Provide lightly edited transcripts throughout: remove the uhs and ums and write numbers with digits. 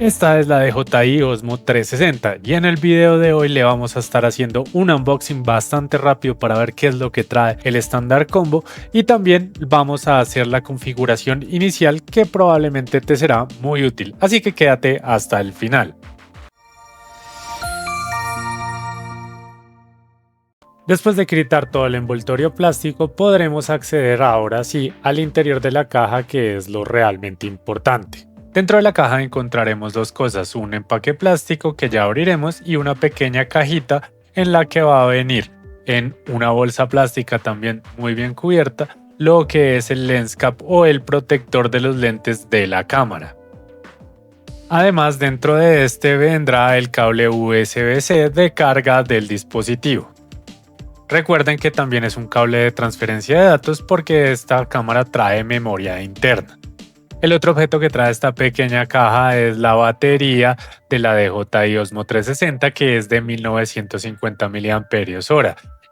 Esta es la DJI Osmo 360 y en el video de hoy le vamos a estar haciendo un unboxing bastante rápido para ver qué es lo que trae el estándar combo y también vamos a hacer la configuración inicial que probablemente te será muy útil, así que quédate hasta el final. Después de quitar todo el envoltorio plástico, podremos acceder ahora sí al interior de la caja, que es lo realmente importante. Dentro de la caja encontraremos dos cosas, un empaque plástico que ya abriremos y una pequeña cajita en la que va a venir en una bolsa plástica también muy bien cubierta lo que es el lens cap o el protector de los lentes de la cámara. Además, dentro de este vendrá el cable USB-C de carga del dispositivo. Recuerden que también es un cable de transferencia de datos porque esta cámara trae memoria interna. El otro objeto que trae esta pequeña caja es la batería de la DJI Osmo 360, que es de 1950 mAh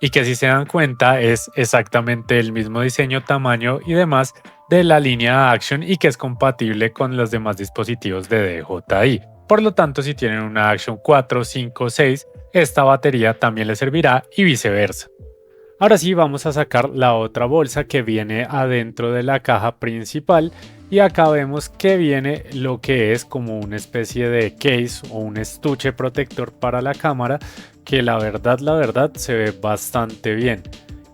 y que, si se dan cuenta, es exactamente el mismo diseño, tamaño y demás de la línea Action y que es compatible con los demás dispositivos de DJI. Por lo tanto, si tienen una Action 4, 5, 6, esta batería también les servirá y viceversa. Ahora sí, vamos a sacar la otra bolsa que viene adentro de la caja principal y acá vemos que viene lo que es como una especie de case o un estuche protector para la cámara que la verdad se ve bastante bien,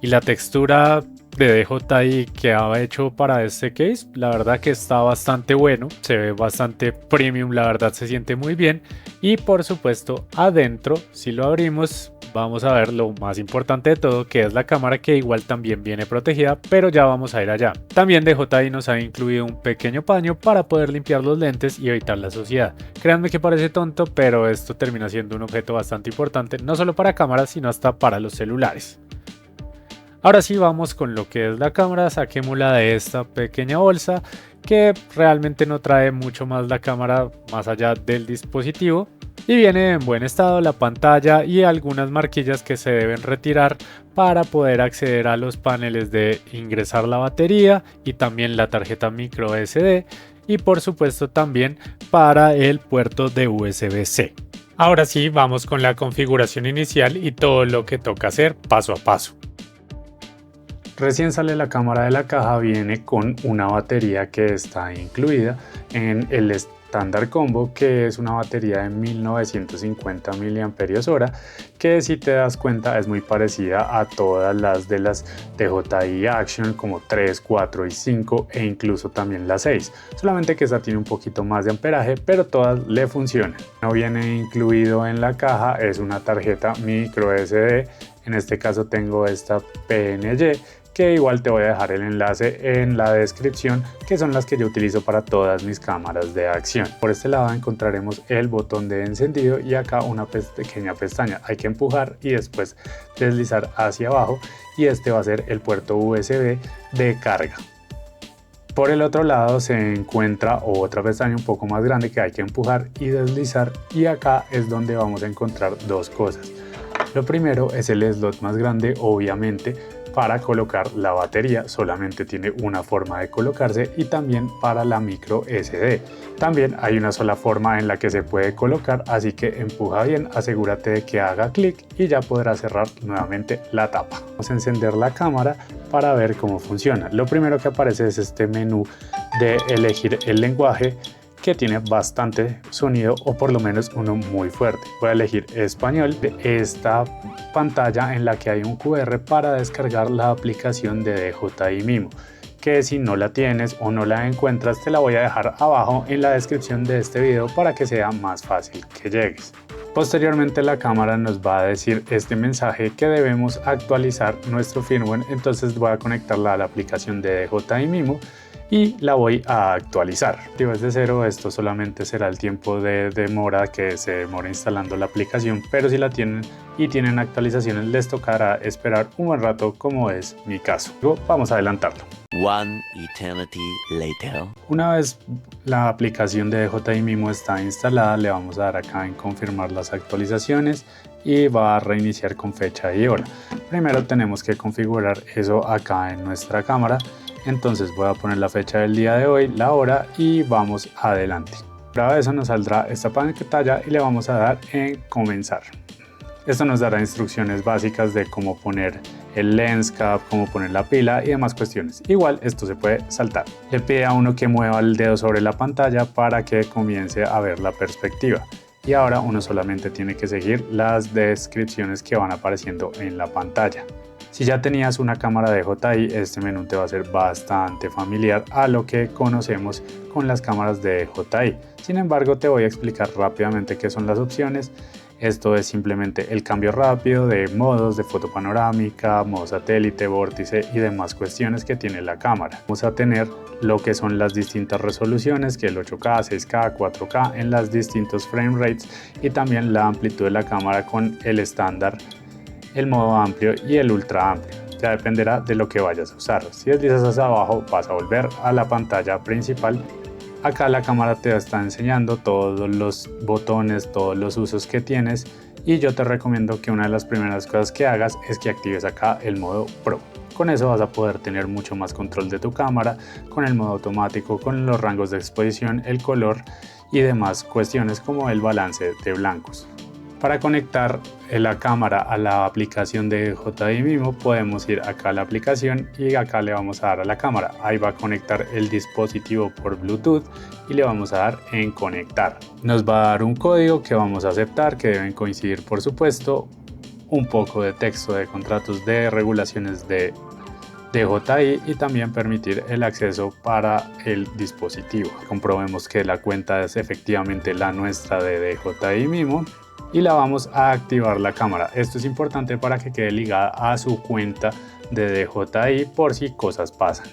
y la textura de DJI que ha hecho para este case, la verdad que está bastante bueno, se ve bastante premium, la verdad se siente muy bien. Y por supuesto adentro, si lo abrimos, vamos a ver lo más importante de todo, que es la cámara, que igual también viene protegida, pero ya vamos a ir allá. También DJI nos ha incluido un pequeño paño para poder limpiar los lentes y evitar la suciedad. Créanme que parece tonto, pero esto termina siendo un objeto bastante importante, no solo para cámaras, sino hasta para los celulares. Ahora sí, vamos con lo que es la cámara. Saquémosla de esta pequeña bolsa que realmente no trae mucho más la cámara más allá del dispositivo, y viene en buen estado la pantalla y algunas marquillas que se deben retirar para poder acceder a los paneles de ingresar la batería y también la tarjeta micro SD, y por supuesto también para el puerto de USB-C. Ahora sí, vamos con la configuración inicial y todo lo que toca hacer paso a paso. Recién sale la cámara de la caja, viene con una batería que está incluida en el estándar combo, que es una batería de 1950 mAh, que, si te das cuenta, es muy parecida a todas las de las DJI Action como 3, 4 y 5 e incluso también la 6, solamente que esta tiene un poquito más de amperaje, pero todas le funcionan. No viene incluido en la caja es una tarjeta micro SD, en este caso tengo esta PNG, que igual te voy a dejar el enlace en la descripción, que son las que yo utilizo para todas mis cámaras de acción. Por este lado encontraremos el botón de encendido y acá una pequeña pestaña. Hay que empujar y después deslizar hacia abajo, y este va a ser el puerto USB de carga. Por el otro lado se encuentra otra pestaña un poco más grande que hay que empujar y deslizar, y acá es donde vamos a encontrar dos cosas. Lo primero es el slot más grande, obviamente para colocar la batería, solamente tiene una forma de colocarse, y también para la micro SD. También hay una sola forma en la que se puede colocar, así que empuja bien, asegúrate de que haga clic y ya podrás cerrar nuevamente la tapa. Vamos a encender la cámara para ver cómo funciona. Lo primero que aparece es este menú de elegir el lenguaje, que tiene bastante sonido, o por lo menos uno muy fuerte. Voy a elegir español. De esta pantalla en la que hay un QR para descargar la aplicación de DJI Mimo, que si no la tienes o no la encuentras, te la voy a dejar abajo en la descripción de este video para que sea más fácil que llegues. Posteriormente la cámara nos va a decir este mensaje que debemos actualizar nuestro firmware, entonces voy a conectarla a la aplicación de DJI Mimo y la voy a actualizar. Desde cero, esto solamente será el tiempo de demora que se demora instalando la aplicación, pero si la tienen y tienen actualizaciones, les tocará esperar un buen rato, como es mi caso. Luego vamos a adelantarlo. One eternity later. Una vez la aplicación de DJI Mimo está instalada, le vamos a dar acá en confirmar las actualizaciones y va a reiniciar con fecha y hora. Primero tenemos que configurar eso acá en nuestra cámara. Entonces voy a poner la fecha del día de hoy, la hora, y vamos adelante. Dado eso nos saldrá esta pantalla y le vamos a dar en comenzar. Esto nos dará instrucciones básicas de cómo poner el lens cap, cómo poner la pila y demás cuestiones. Igual esto se puede saltar. Le pide a uno que mueva el dedo sobre la pantalla para que comience a ver la perspectiva. Y ahora uno solamente tiene que seguir las descripciones que van apareciendo en la pantalla. Si ya tenías una cámara DJI, este menú te va a ser bastante familiar a lo que conocemos con las cámaras de DJI. Sin embargo, te voy a explicar rápidamente qué son las opciones. Esto es simplemente el cambio rápido de modos de foto panorámica, modo satélite, vórtice y demás cuestiones que tiene la cámara. Vamos a tener lo que son las distintas resoluciones, que el 8K, 6K, 4K en las distintos frame rates y también la amplitud de la cámara con el estándar, el modo amplio y el ultra amplio. Ya dependerá de lo que vayas a usar. Si deslizas hacia abajo vas a volver a la pantalla principal. Acá la cámara te está enseñando todos los botones, todos los usos que tienes y yo te recomiendo que una de las primeras cosas que hagas es que actives acá el modo Pro. Con eso vas a poder tener mucho más control de tu cámara, con el modo automático, con los rangos de exposición, el color y demás cuestiones como el balance de blancos. Para conectar la cámara a la aplicación de DJI Mimo podemos ir acá a la aplicación y acá le vamos a dar a la cámara. Ahí va a conectar el dispositivo por Bluetooth y le vamos a dar en conectar. Nos va a dar un código que vamos a aceptar, que deben coincidir por supuesto, un poco de texto de contratos de regulaciones de DJI y también permitir el acceso para el dispositivo. Comprobemos que la cuenta es efectivamente la nuestra de DJI Mimo. Y la vamos a activar la cámara. Esto es importante para que quede ligada a su cuenta de DJI por si cosas pasan.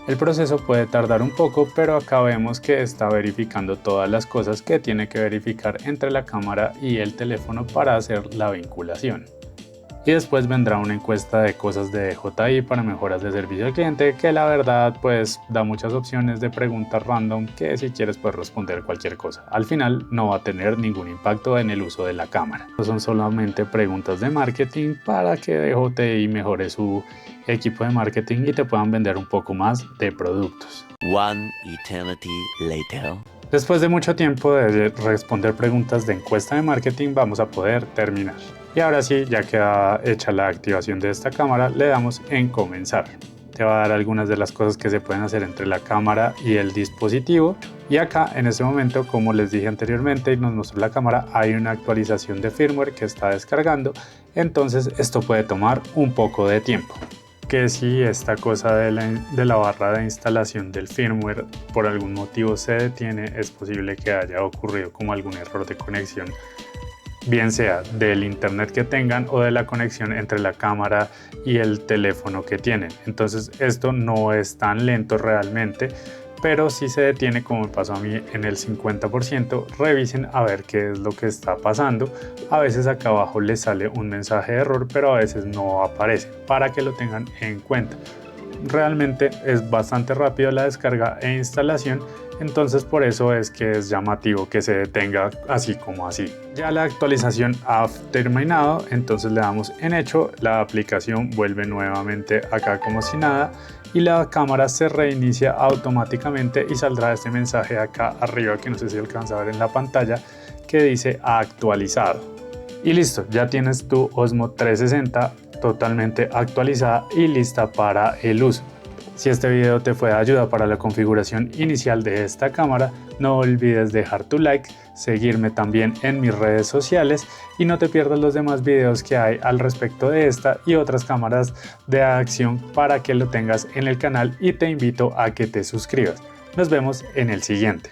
El proceso puede tardar un poco, pero acá vemos que está verificando todas las cosas que tiene que verificar entre la cámara y el teléfono para hacer la vinculación. Y después vendrá una encuesta de cosas de DJI para mejoras de servicio al cliente, que la verdad pues da muchas opciones de preguntas random que si quieres puedes responder cualquier cosa. Al final no va a tener ningún impacto en el uso de la cámara. Son solamente preguntas de marketing para que DJI mejore su equipo de marketing y te puedan vender un poco más de productos. One eternity later. Después de mucho tiempo de responder preguntas de encuesta de marketing vamos a poder terminar. Y ahora sí, ya queda hecha la activación de esta cámara, le damos en comenzar. Te va a dar algunas de las cosas que se pueden hacer entre la cámara y el dispositivo. Y acá en este momento, como les dije anteriormente y nos mostró la cámara, hay una actualización de firmware que está descargando. Entonces esto puede tomar un poco de tiempo. Que si esta cosa de la barra de instalación del firmware por algún motivo se detiene, es posible que haya ocurrido como algún error de conexión, bien sea del internet que tengan o de la conexión entre la cámara y el teléfono que tienen. Entonces esto no es tan lento realmente, pero si se detiene como me pasó a mí en el 50%, revisen a ver qué es lo que está pasando. A veces acá abajo les sale un mensaje de error, pero a veces no aparece, para que lo tengan en cuenta. Realmente es bastante rápido la descarga e instalación, entonces por eso es que es llamativo que se detenga así como así. Ya la actualización ha terminado, entonces le damos en hecho, la aplicación vuelve nuevamente acá como si nada y la cámara se reinicia automáticamente y saldrá este mensaje acá arriba que no sé si alcanza a ver en la pantalla que dice actualizado. Y listo, ya tienes tu Osmo 360 totalmente actualizada y lista para el uso. Si este video te fue de ayuda para la configuración inicial de esta cámara, no olvides dejar tu like, seguirme también en mis redes sociales y no te pierdas los demás videos que hay al respecto de esta y otras cámaras de acción para que lo tengas en el canal y te invito a que te suscribas. Nos vemos en el siguiente.